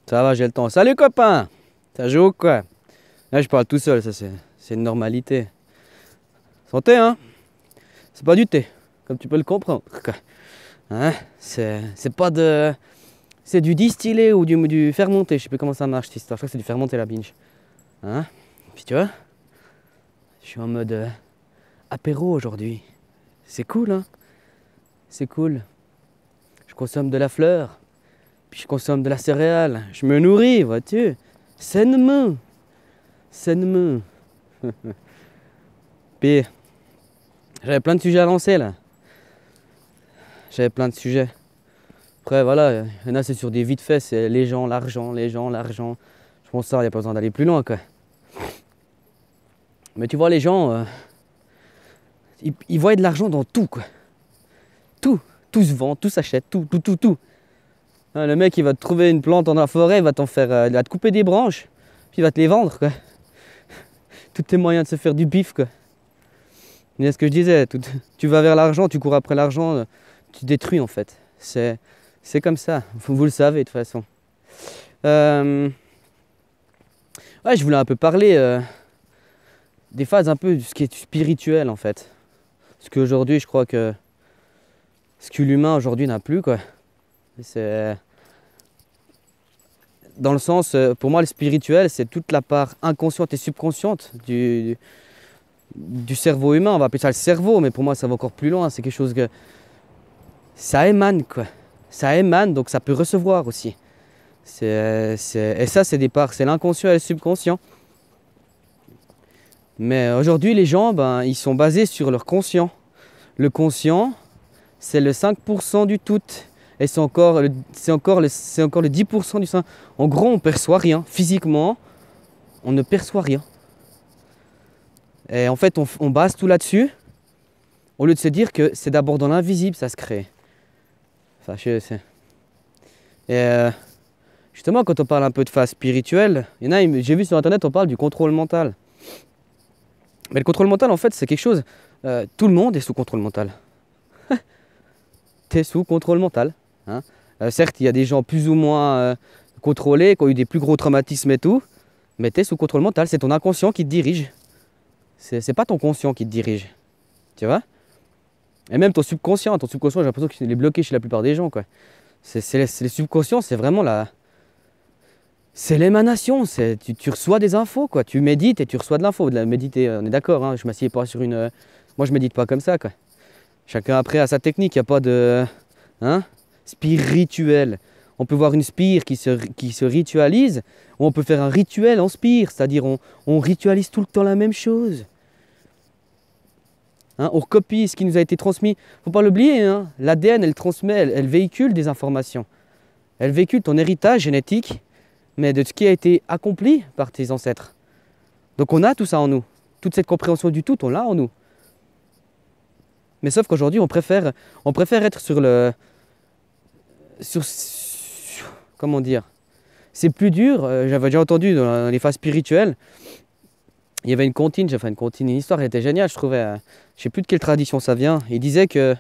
Ça va, j'ai le temps. Salut copain! Ça joue ou quoi? Là, je parle tout seul, ça c'est une normalité. Santé, hein? C'est pas du thé, comme tu peux le comprendre, quoi. Hein? C'est pas de... C'est du distillé ou du fermenté, je sais plus comment ça marche cette histoire. Je crois que c'est du fermenté la binge. Hein? Puis tu vois, je suis en mode apéro aujourd'hui. C'est cool, hein? C'est cool. Je consomme de la fleur, puis je consomme de la céréale. Je me nourris, vois-tu? Sainement. Sainement. Puis, j'avais plein de sujets à lancer là. J'avais plein de sujets. Après, voilà, il y en a, c'est sur des vite faits, c'est les gens, l'argent, les gens, l'argent. Je pense que ça, il n'y a pas besoin d'aller plus loin, quoi. Mais tu vois, les gens, ils voient de l'argent dans tout, quoi. Tout. Tout se vend, tout s'achète, tout. Hein, le mec, il va te trouver une plante dans la forêt, il va t'en faire, il va te couper des branches, puis il va te les vendre, quoi. Tous tes moyens de se faire du bif, quoi. C'est ce que je disais, tu vas vers l'argent, tu cours après l'argent, tu détruis en fait. C'est comme ça, vous le savez de toute façon. Ouais, je voulais un peu parler des phases un peu de ce qui est spirituel en fait. Parce qu'aujourd'hui, je crois que ce que l'humain aujourd'hui n'a plus, quoi. C'est dans le sens, pour moi, le spirituel, c'est toute la part inconsciente et subconsciente du cerveau humain. On va appeler ça le cerveau, mais pour moi, ça va encore plus loin. C'est quelque chose que ça émane, quoi. Ça émane, donc ça peut recevoir aussi. Et ça, c'est des parts, c'est l'inconscient et le subconscient. Mais aujourd'hui, les gens, ben, ils sont basés sur leur conscient. Le conscient, c'est le 5% du tout. Et c'est encore le 10% du 5%. En gros, on ne perçoit rien. Physiquement, on ne perçoit rien. Et en fait, on base tout là-dessus, au lieu de se dire que c'est d'abord dans l'invisible, ça se crée. Enfin, Et justement, quand on parle un peu de phase spirituelle, il y en a, j'ai vu sur internet, on parle du contrôle mental. Mais le contrôle mental, en fait, c'est quelque chose. Tout le monde est sous contrôle mental. T'es sous contrôle mental. Hein. Certes, il y a des gens plus ou moins contrôlés, qui ont eu des plus gros traumatismes et tout, mais t'es sous contrôle mental. C'est ton inconscient qui te dirige. C'est pas ton conscient qui te dirige. Tu vois? Et même ton subconscient, j'ai l'impression qu'il est bloqué chez la plupart des gens, quoi. C'est le subconscient, c'est vraiment c'est l'émanation, tu reçois des infos, quoi. Tu médites et tu reçois de l'info. Méditer, on est d'accord, hein, je m'assieds pas sur une... Moi, je médite pas comme ça, quoi. Chacun après a sa technique, il n'y a pas de... Hein, spirituel. On peut voir une spire qui se ritualise, ou on peut faire un rituel en spire, c'est-à-dire on ritualise tout le temps la même chose. Hein, on recopie ce qui nous a été transmis. Il ne faut pas l'oublier, hein, l'ADN, elle transmet, elle véhicule des informations. Elle véhicule ton héritage génétique, mais de ce qui a été accompli par tes ancêtres. Donc on a tout ça en nous. Toute cette compréhension du tout, on l'a en nous. Mais sauf qu'aujourd'hui, on préfère être sur le... Comment dire? C'est plus dur. J'avais déjà entendu dans les phases spirituelles, il y avait une comptine, une histoire, elle était géniale, je trouvais. Je ne sais plus de quelle tradition ça vient. Il disait que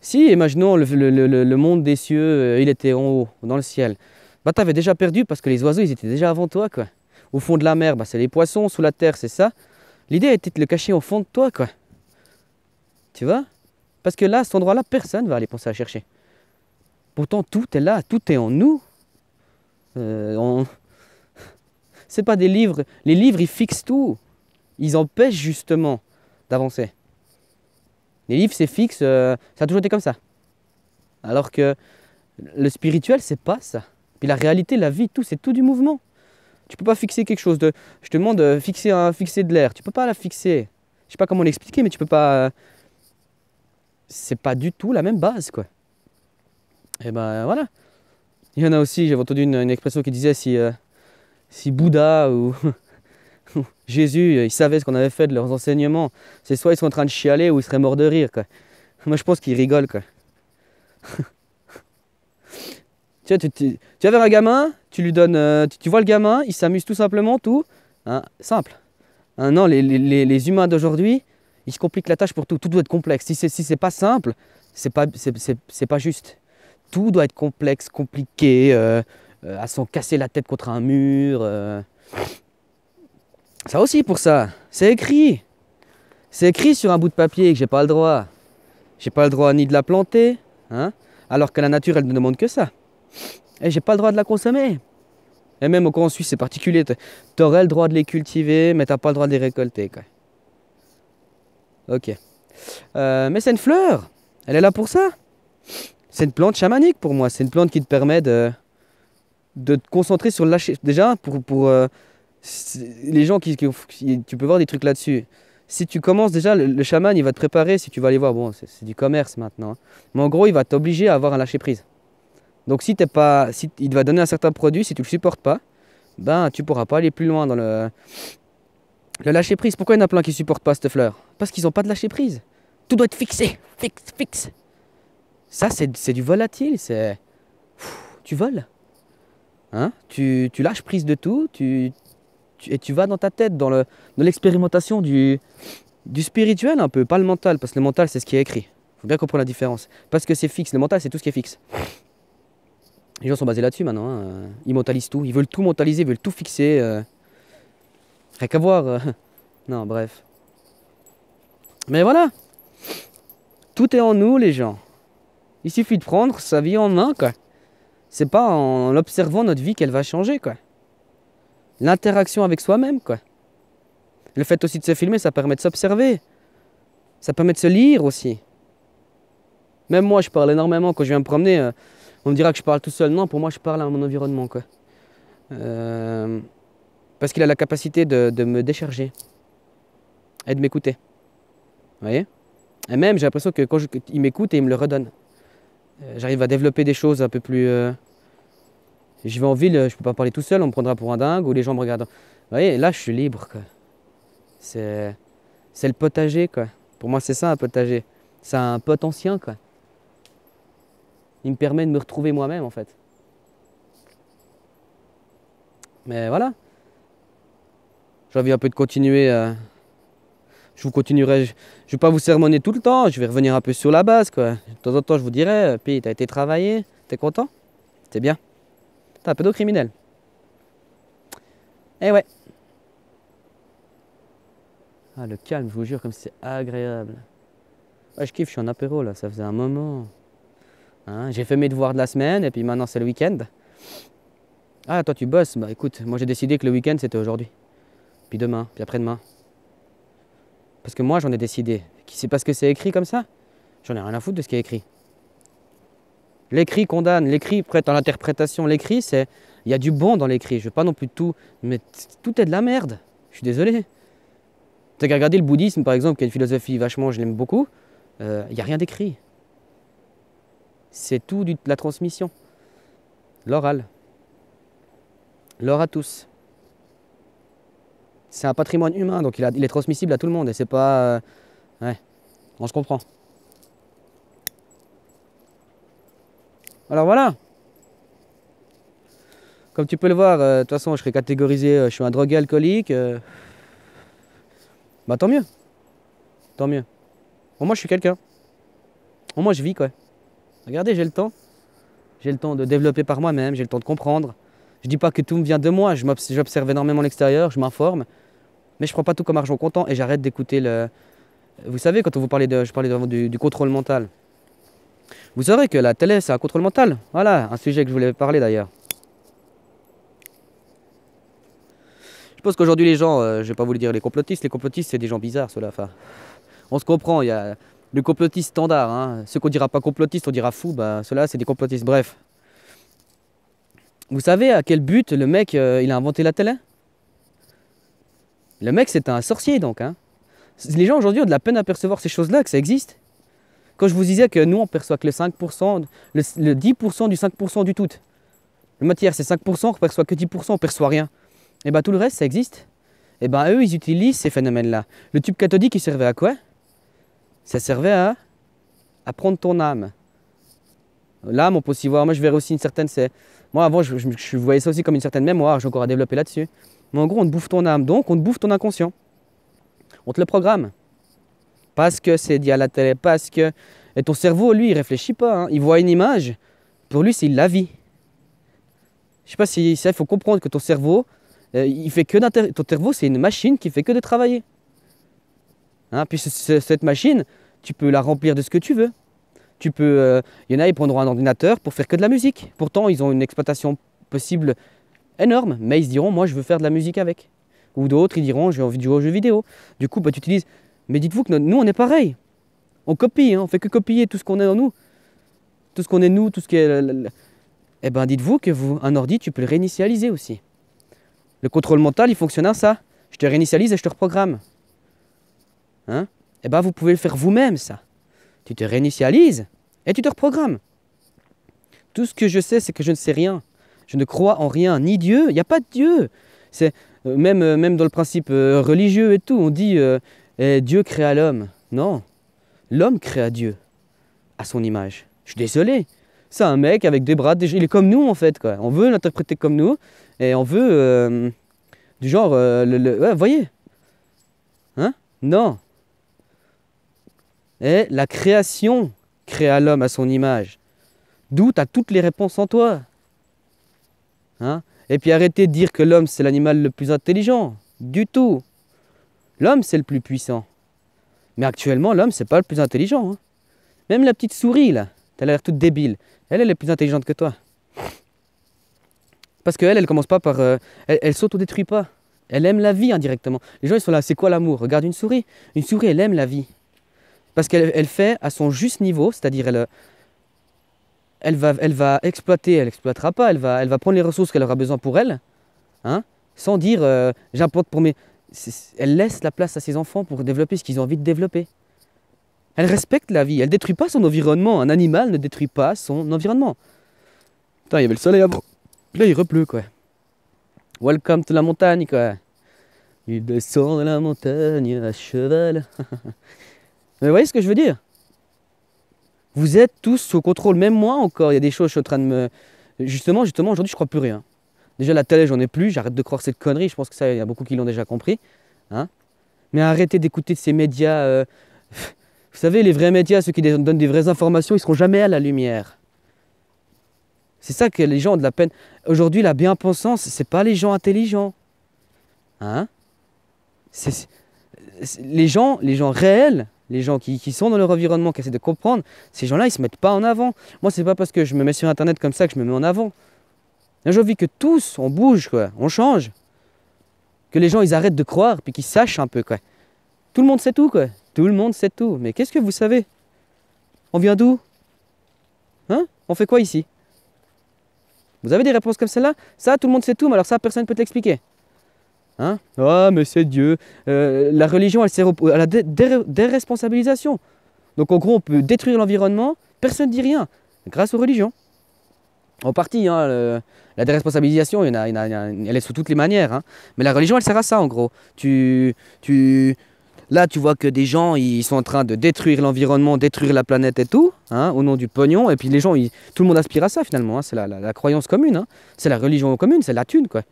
si, imaginons, le monde des cieux, il était en haut, dans le ciel, bah tu avais déjà perdu parce que les oiseaux, ils étaient déjà avant toi, quoi. Au fond de la mer, bah, c'est les poissons, sous la terre, c'est ça. L'idée était de le cacher au fond de toi, quoi. Tu vois? Parce que là, à cet endroit-là, personne ne va aller penser à chercher. Pourtant, tout est là, tout est en nous. C'est pas des livres. Les livres, ils fixent tout. Ils empêchent justement d'avancer. Les livres, c'est fixe. Ça a toujours été comme ça. Alors que le spirituel, c'est pas ça. Puis la réalité, la vie, tout, c'est tout du mouvement. Tu peux pas fixer quelque chose de... Je te demande de fixer de l'air. Tu peux pas la fixer. Je sais pas comment l'expliquer, mais tu peux pas... C'est pas du tout la même base, quoi. Et ben voilà. Il y en a aussi, j'avais entendu une expression qui disait si Bouddha ou Jésus, ils savaient ce qu'on avait fait de leurs enseignements, c'est soit ils sont en train de chialer ou ils seraient morts de rire, quoi. Moi je pense qu'ils rigolent, quoi. Tu vois, tu vas vers un gamin, tu lui donnes, tu vois le gamin, il s'amuse tout simplement, tout, hein, simple. Hein, non, les humains d'aujourd'hui, ils se compliquent la tâche pour tout. Tout doit être complexe. Si c'est pas simple, c'est pas juste. Tout doit être complexe, compliqué, à s'en casser la tête contre un mur. Ça aussi pour ça, c'est écrit. C'est écrit sur un bout de papier que j'ai pas le droit. J'ai pas le droit ni de la planter, hein, alors que la nature, elle ne demande que ça. Et j'ai pas le droit de la consommer. Et même encore en Suisse, c'est particulier. Tu aurais le droit de les cultiver, mais t'as pas le droit de les récolter, quoi. Ok. Mais c'est une fleur. Elle est là pour ça. C'est une plante chamanique pour moi. C'est une plante qui te permet de te concentrer sur le lâcher. Déjà, les gens tu peux voir des trucs là-dessus. Si tu commences déjà, le chaman, il va te préparer. Si tu vas aller voir, bon, c'est du commerce maintenant, hein. Mais en gros, il va t'obliger à avoir un lâcher-prise. Donc si il va donner un certain produit, si tu le supportes pas, ben tu pourras pas aller plus loin dans le lâcher-prise. Pourquoi il y en a plein qui supportent pas cette fleur? Parce qu'ils n'ont pas de lâcher-prise. Tout doit être fixé, fixe. Ça, c'est du volatile, tu voles. Hein? Tu lâches prise de tout, et tu vas dans ta tête, dans l'expérimentation du spirituel un peu, pas le mental, parce que le mental, c'est ce qui est écrit. Il faut bien comprendre la différence. Parce que c'est fixe, le mental, c'est tout ce qui est fixe. Les gens sont basés là-dessus maintenant, hein. Ils mentalisent tout, ils veulent tout mentaliser, ils veulent tout fixer. Rien qu'à voir. Non, bref. Mais voilà, tout est en nous, les gens. Il suffit de prendre sa vie en main, quoi. C'est pas en observant notre vie qu'elle va changer, quoi. L'interaction avec soi-même, quoi. Le fait aussi de se filmer, ça permet de s'observer. Ça permet de se lire aussi. Même moi, je parle énormément quand je viens me promener. On me dira que je parle tout seul. Non, pour moi, je parle à mon environnement, quoi. Parce qu'il a la capacité de me décharger et de m'écouter. Vous voyez? Et même, j'ai l'impression que quand il m'écoute et il me le redonne. J'arrive à développer des choses un peu plus... Je vais en ville, je peux pas parler tout seul, on me prendra pour un dingue, ou les gens me regardent. Vous voyez, là, je suis libre, quoi. C'est le potager, quoi. Pour moi, c'est ça, un potager. C'est un potentiel, quoi. Il me permet de me retrouver moi-même, en fait. Mais voilà. J'ai envie un peu de continuer. Je vous continuerai. Je vais pas vous sermonner tout le temps. Je vais revenir un peu sur la base, quoi. De temps en temps, je vous dirai, puis t'as été travaillé. T'es content? T'es bien? T'es un peu criminel. Eh ouais. Ah, le calme, je vous jure, comme c'est agréable. Ouais, je kiffe, je suis en apéro, là. Ça faisait un moment. Hein, j'ai fait mes devoirs de la semaine, et puis maintenant, c'est le week-end. Ah, toi, tu bosses? Bah écoute, moi, j'ai décidé que le week-end, c'était aujourd'hui. Puis demain, puis après-demain. Parce que moi, j'en ai décidé. C'est parce que c'est écrit comme ça? J'en ai rien à foutre de ce qui est écrit. L'écrit condamne, l'écrit prête à l'interprétation. L'écrit, c'est... Il y a du bon dans l'écrit. Je veux pas non plus tout... Mais tout est de la merde. Je suis désolé. T'as qu'à regarder le bouddhisme, par exemple, qui est une philosophie vachement... Je l'aime beaucoup. Il n'y a rien d'écrit. C'est tout de la transmission. L'oral. L'or à tous. C'est un patrimoine humain, donc il est transmissible à tout le monde. Et c'est pas... ouais, on se comprend. Alors voilà. Comme tu peux le voir, de toute façon, je serais catégorisé, je suis un drogué alcoolique. Bah tant mieux. Tant mieux. Au moins, je suis quelqu'un. Au moins, je vis, quoi. Regardez, j'ai le temps. J'ai le temps de développer par moi-même, j'ai le temps de comprendre. Je dis pas que tout me vient de moi, j'observe énormément l'extérieur, je m'informe. Mais je prends pas tout comme argent comptant et j'arrête d'écouter le... Vous savez, quand je parlais du contrôle mental. Vous saurez que la télé, c'est un contrôle mental. Voilà, un sujet que je voulais parler d'ailleurs. Je pense qu'aujourd'hui, les gens, je vais pas vous le dire, les complotistes, c'est des gens bizarres, ceux-là. Enfin, on se comprend, il y a le complotiste standard. Hein. Ceux qu'on dira pas complotistes, on dira fou, bah, ceux-là, c'est des complotistes. Bref. Vous savez à quel but le mec, il a inventé la télé? Le mec, c'est un sorcier, donc. Hein. Les gens, aujourd'hui, ont de la peine à percevoir ces choses-là, que ça existe. Quand je vous disais que nous, on perçoit que le 5%, le 10% du 5% du tout. Le matière, c'est 5%, on ne perçoit que 10%, on ne perçoit rien. Et bien tout le reste, ça existe. Et bien eux, ils utilisent ces phénomènes-là. Le tube cathodique, il servait à quoi? Ça servait à prendre ton âme. L'âme, on peut aussi voir, moi je verrais aussi une certaine... Moi avant, je voyais ça aussi comme une certaine mémoire, j'ai encore à développer là-dessus. Mais en gros, on te bouffe ton âme, donc on te bouffe ton inconscient. On te le programme. Parce que c'est dit à la télé, parce que... Et ton cerveau, lui, il réfléchit pas. Hein. Il voit une image, pour lui, c'est la vie. Je sais pas si ça, il faut comprendre que ton cerveau, il fait que ton cerveau, c'est une machine qui fait que de travailler. Hein, puis cette machine, tu peux la remplir de ce que tu veux. Il y en a, ils prendront un ordinateur pour faire que de la musique. Pourtant, ils ont une exploitation possible énorme, mais ils se diront, moi, je veux faire de la musique avec. Ou d'autres, ils diront, j'ai envie de jouer aux jeux vidéo. Du coup, bah, tu utilises. Mais dites-vous que nous, on est pareil. On copie, hein, on fait que copier tout ce qu'on est en nous. Tout ce qu'on est nous, tout ce qui est. Eh ben, dites-vous que un ordi, tu peux le réinitialiser aussi. Le contrôle mental, il fonctionne à ça. Je te réinitialise et je te reprogramme. Hein? Eh ben, vous pouvez le faire vous-même, ça. Tu te réinitialises et tu te reprogrammes. Tout ce que je sais, c'est que je ne sais rien. Je ne crois en rien, ni Dieu. Il n'y a pas de Dieu. C'est même dans le principe religieux et tout, on dit Dieu créa l'homme. Non, l'homme créa Dieu à son image. Je suis désolé. C'est un mec avec des bras, il est comme nous en fait, quoi. On veut l'interpréter comme nous et on veut du genre ouais, voyez, hein? Non. Et la création créa l'homme à son image. D'où tu as toutes les réponses en toi. Hein? Et puis arrêtez de dire que l'homme c'est l'animal le plus intelligent. Du tout. L'homme c'est le plus puissant. Mais actuellement l'homme c'est pas le plus intelligent. Hein? Même la petite souris là, t'as l'air toute débile. Elle est plus intelligente que toi. Parce qu'elle, elle commence pas par... elle s'autodétruit pas. Elle aime la vie indirectement. Les gens ils sont là, c'est quoi l'amour? Regarde une souris. Une souris elle aime la vie. Parce qu'elle fait à son juste niveau, c'est-à-dire elle va exploiter, elle n'exploitera pas, elle va prendre les ressources qu'elle aura besoin pour elle, hein, sans dire j'importe pour mes... Elle laisse la place à ses enfants pour développer ce qu'ils ont envie de développer. Elle respecte la vie, elle ne détruit pas son environnement. Un animal ne détruit pas son environnement. Putain, il y avait le soleil avant. Là, il repleut, quoi. Welcome to la montagne, quoi. Il descend de la montagne à cheval. Mais vous voyez ce que je veux dire? Vous êtes tous sous contrôle, même moi encore. Il y a des choses, je suis en train de me... Justement, aujourd'hui, je crois plus rien. Déjà, la télé, j'en ai plus. J'arrête de croire cette connerie. Je pense que ça, il y a beaucoup qui l'ont déjà compris. Hein? Mais arrêtez d'écouter ces médias... Vous savez, les vrais médias, ceux qui donnent des vraies informations, ils ne seront jamais à la lumière. C'est ça que les gens ont de la peine. Aujourd'hui, la bien-pensance, ce n'est pas les gens intelligents. Hein? Les gens réels, les gens qui sont dans leur environnement, qui essaient de comprendre, ces gens-là, ils ne se mettent pas en avant. Moi, ce n'est pas parce que je me mets sur Internet comme ça que je me mets en avant. Là, j'ai envie que tous, on bouge, quoi, on change. Que les gens, ils arrêtent de croire, puis qu'ils sachent un peu, quoi. Tout le monde sait tout, quoi. Tout le monde sait tout. Mais qu'est-ce que vous savez? On vient d'où? Hein? On fait quoi ici? Vous avez des réponses comme celle-là? Ça, tout le monde sait tout, mais alors ça, personne ne peut t'expliquer. Hein? Ah, mais c'est Dieu. La religion, elle sert à la déresponsabilisation. Donc en gros, on peut détruire l'environnement, personne ne dit rien, grâce aux religions. En partie, hein, la déresponsabilisation, elle est sous toutes les manières. Hein. Mais la religion, elle sert à ça, en gros. Là, tu vois que des gens, ils sont en train de détruire l'environnement, détruire la planète et tout, hein, au nom du pognon. Et puis les gens, tout le monde aspire à ça, finalement. Hein. C'est la croyance commune. Hein. C'est la religion commune, c'est la thune, quoi.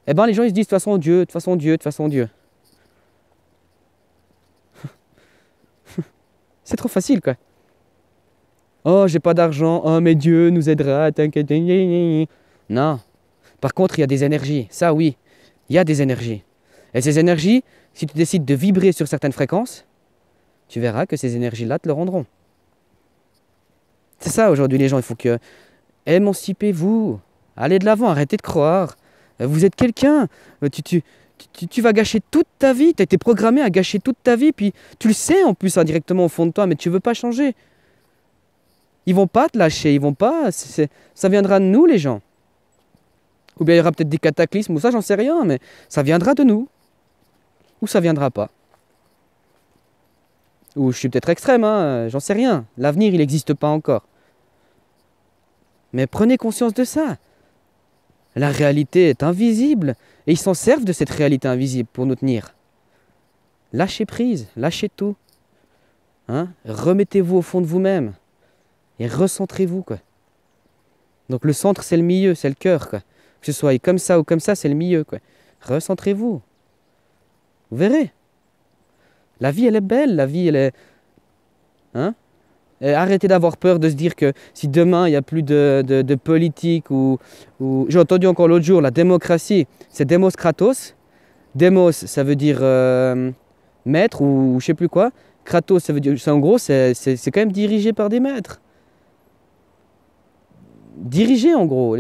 Eh bien, les gens, ils se disent, de toute façon, Dieu, de toute façon, Dieu, de toute façon, Dieu. C'est trop facile, quoi. Oh, j'ai pas d'argent. Oh, mais Dieu nous aidera. T'inquiète. Non. Par contre, il y a des énergies. Ça, oui. Il y a des énergies. Et ces énergies, si tu décides de vibrer sur certaines fréquences, tu verras que ces énergies-là te le rendront. C'est ça, aujourd'hui, les gens. Il faut que... Émancipez-vous. Allez de l'avant. Arrêtez de croire. Vous êtes quelqu'un. Tu vas gâcher toute ta vie. Tu as été programmé à gâcher toute ta vie. Puis tu le sais en plus indirectement au fond de toi, mais tu ne veux pas changer. Ils vont pas te lâcher. Ils vont pas. Ça viendra de nous, les gens. Ou bien il y aura peut-être des cataclysmes, ou ça, j'en sais rien, mais ça viendra de nous. Ou ça viendra pas. Ou je suis peut-être extrême, hein, j'en sais rien. L'avenir, il n'existe pas encore. Mais prenez conscience de ça. La réalité est invisible. Et ils s'en servent de cette réalité invisible pour nous tenir. Lâchez prise, lâchez tout. Hein? Remettez-vous au fond de vous-même. Et recentrez-vous, quoi. Donc le centre, c'est le milieu, c'est le cœur, quoi. Que ce soit comme ça ou comme ça, c'est le milieu, quoi. Recentrez-vous. Vous verrez. La vie, elle est belle, la vie, elle est... Hein? Et arrêtez d'avoir peur de se dire que si demain il n'y a plus de politique ou... J'ai entendu encore l'autre jour, la démocratie, c'est Demos Kratos. Demos, ça veut dire maître ou je sais plus quoi. Kratos, ça veut dire, en gros, c'est quand même dirigé par des maîtres. Dirigez en gros.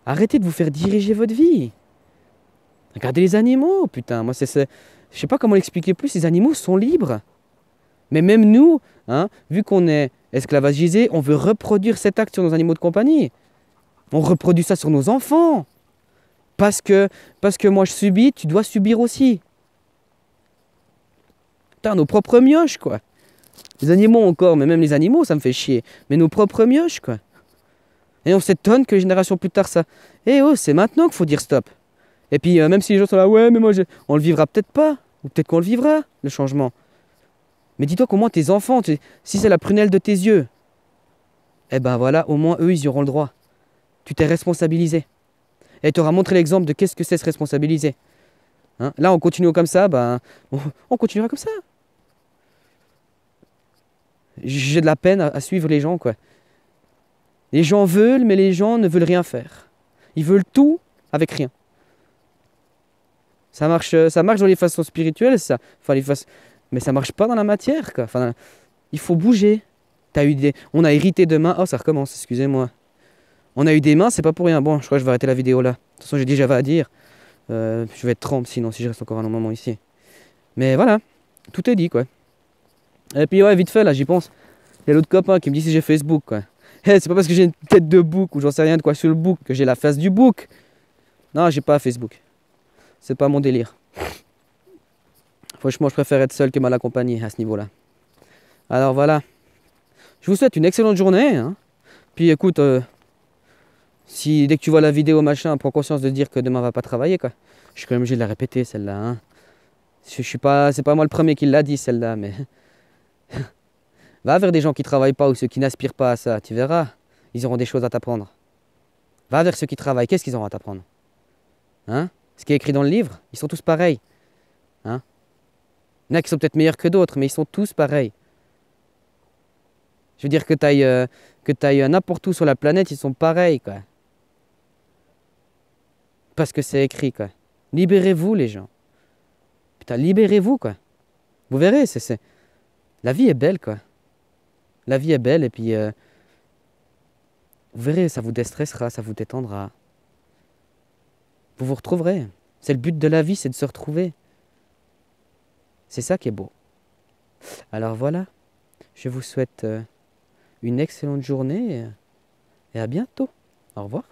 Arrêtez de vous faire diriger votre vie. Regardez les animaux, putain. Moi, je sais pas comment l'expliquer plus. Les animaux sont libres. Mais même nous, hein, vu qu'on est esclavagisés, on veut reproduire cet acte sur nos animaux de compagnie. On reproduit ça sur nos enfants. Parce que moi je subis, tu dois subir aussi. Putain, nos propres mioches, quoi. Les animaux encore, mais même les animaux, ça me fait chier. Mais nos propres mioches, quoi. Et on s'étonne que les générations plus tard, ça... Eh oh, c'est maintenant qu'il faut dire stop. Et puis, même si les gens sont là, ouais, mais moi, on le vivra peut-être pas. Ou peut-être qu'on le vivra, le changement. Mais dis-toi qu'au moins tes enfants, si c'est la prunelle de tes yeux, eh ben voilà, au moins eux, ils y auront le droit. Tu t'es responsabilisé. Et tu auras montré l'exemple de qu'est-ce que c'est se responsabiliser. Hein? Là, on continue comme ça, ben, on continuera comme ça. J'ai de la peine à suivre les gens, quoi. Les gens veulent, mais les gens ne veulent rien faire. Ils veulent tout avec rien. Ça marche dans les façons spirituelles, ça. Enfin, mais ça marche pas dans la matière, quoi. Enfin, il faut bouger. On a hérité de mains. Oh, ça recommence, excusez-moi. On a eu des mains, c'est pas pour rien. Bon, je crois que je vais arrêter la vidéo là. De toute façon, j'ai dit j'avais à dire. Je vais être trempe sinon, si je reste encore un long moment ici. Mais voilà, tout est dit, quoi. Et puis, ouais, vite fait, là, j'y pense. Il y a l'autre copain qui me dit si j'ai Facebook, quoi. Hey, c'est pas parce que j'ai une tête de bouc ou j'en sais rien de quoi sur le bouc que j'ai la face du bouc. Non, j'ai pas Facebook. C'est pas mon délire. Franchement, je préfère être seul que mal accompagné à ce niveau-là. Alors voilà. Je vous souhaite une excellente journée. Hein. Puis écoute, si dès que tu vois la vidéo, machin, prends conscience de dire que demain on va pas travailler, quoi. Je suis quand même obligé de la répéter, celle-là. Hein. Je suis pas, c'est pas moi le premier qui l'a dit, celle-là, mais... Va vers des gens qui travaillent pas ou ceux qui n'aspirent pas à ça, tu verras. Ils auront des choses à t'apprendre. Va vers ceux qui travaillent, qu'est-ce qu'ils auront à t'apprendre? Hein? Ce qui est écrit dans le livre, ils sont tous pareils. Hein? Il y en a qui sont peut-être meilleurs que d'autres, mais ils sont tous pareils. Je veux dire que t'ailles n'importe où sur la planète, ils sont pareils, quoi. Parce que c'est écrit, quoi. Libérez-vous, les gens. Putain, libérez-vous, quoi. Vous verrez, la vie est belle, quoi. La vie est belle, et puis... vous verrez, ça vous déstressera, ça vous détendra. Vous vous retrouverez. C'est le but de la vie, c'est de se retrouver. C'est ça qui est beau. Alors voilà, je vous souhaite une excellente journée et à bientôt. Au revoir.